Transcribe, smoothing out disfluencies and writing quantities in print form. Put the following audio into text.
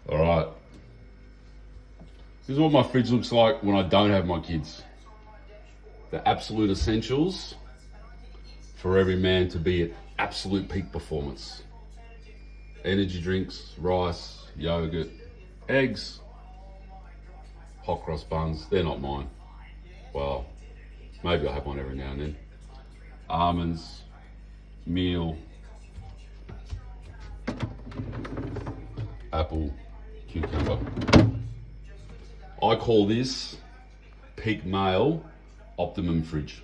All right. This is what my fridge looks like when I don't have my kids. The absolute essentials for every man to be at absolute peak performance. Energy drinks, rice, yogurt, eggs, hot cross buns. They're not mine. Well, maybe I have one every now and then. Almonds, meal, apple, cucumber. I call this peak male optimum fridge.